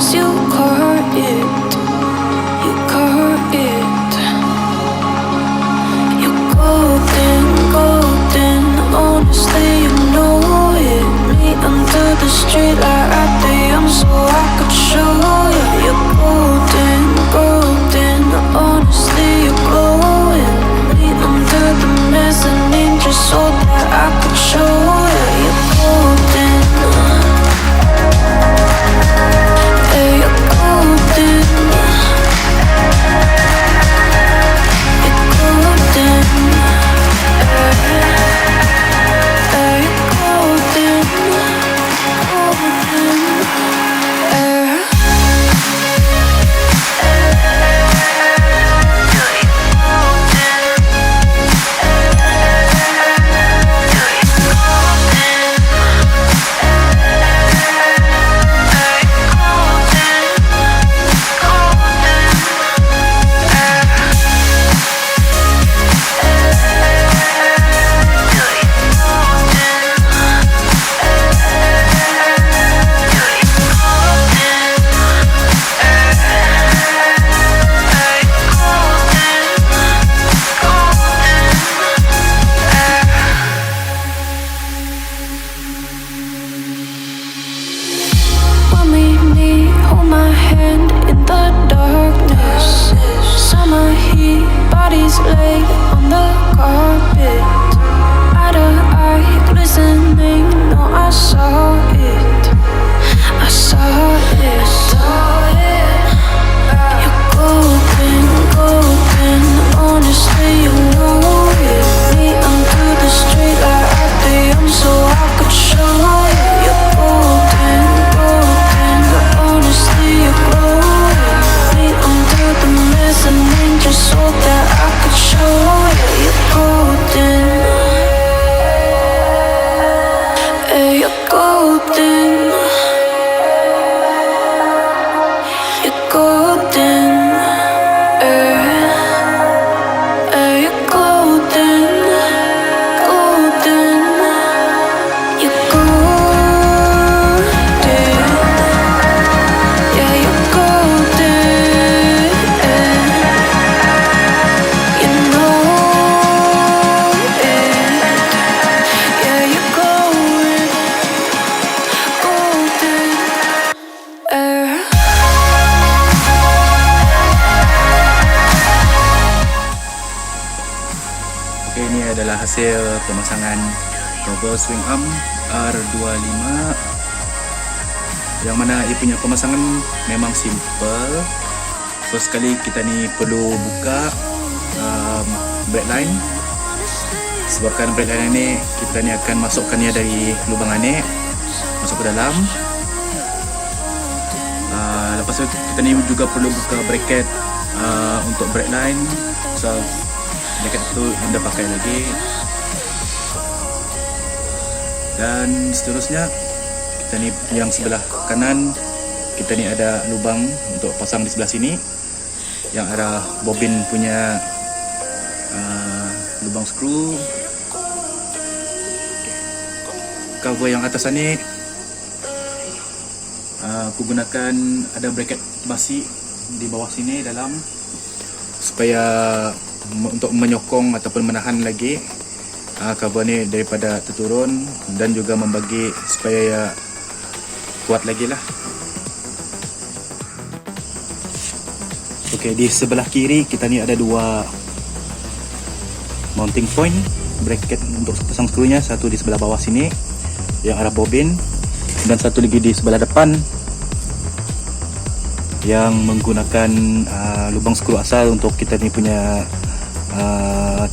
'cause you caught it. You caught it. You're golden, golden. Honestly, you know it. Meet under the street light at the so I could show you. You're golden, golden. Honestly, you're glowing. Meet under the mezzanine just so that I could show you. You're golden. Yeah, you're golden. You're golden. Yeah, you're golden. Golden. Lay on the carpet, eye to eye, glistening. No, I saw it. I saw it. You're golden, golden. Honestly, you know it. Me under the street light at the so I could show you. You're golden, golden. Honestly, you're glowing. Me under the mezzanine just so that I could show you. You're golden. Yeah, you're golden. You're golden. Yeah, you're golden. Golden. You're golden. Yeah, you're golden. You know it. Yeah, you're glowing. Golden. Okey, ini adalah hasil pemasangan cover Swingarm R25, yang mana ia punya pemasangan memang simple. First sekali kita ni perlu buka brake line. Sebabkan brake line ni kita ni akan masukkannya dari lubang anik masuk ke dalam. Lepas tu kita ni juga perlu buka bracket untuk brake line. So bracket tu anda pakai lagi. Dan seterusnya kita ni yang sebelah kanan, kita ni ada lubang untuk pasang di sebelah sini yang arah bobin punya lubang skru. Cover yang atas ni aku gunakan ada bracket basi di bawah sini dalam, supaya untuk menyokong ataupun menahan lagi cover ni daripada terturun, dan juga membagi supaya kuat lagi lah. Okey, di sebelah kiri kita ni ada dua mounting point bracket untuk pasang skrunya. Satu di sebelah bawah sini yang arah bobin, dan satu lagi di sebelah depan yang menggunakan lubang skru asal untuk kita ni punya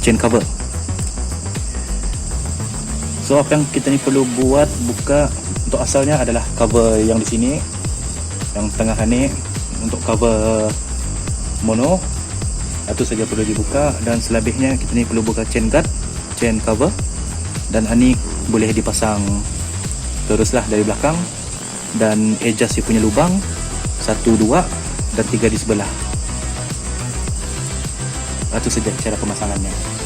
chain cover. So apa yang kita ni perlu buat, buka untuk asalnya adalah cover yang di sini, yang tengah ni untuk cover mono. Itu saja perlu dibuka, dan selebihnya kita ni perlu buka chain guard, chain cover, dan ini boleh dipasang teruslah dari belakang, dan adjust dia punya lubang 1, 2 dan 3 di sebelah. Itu saja cara pemasangannya.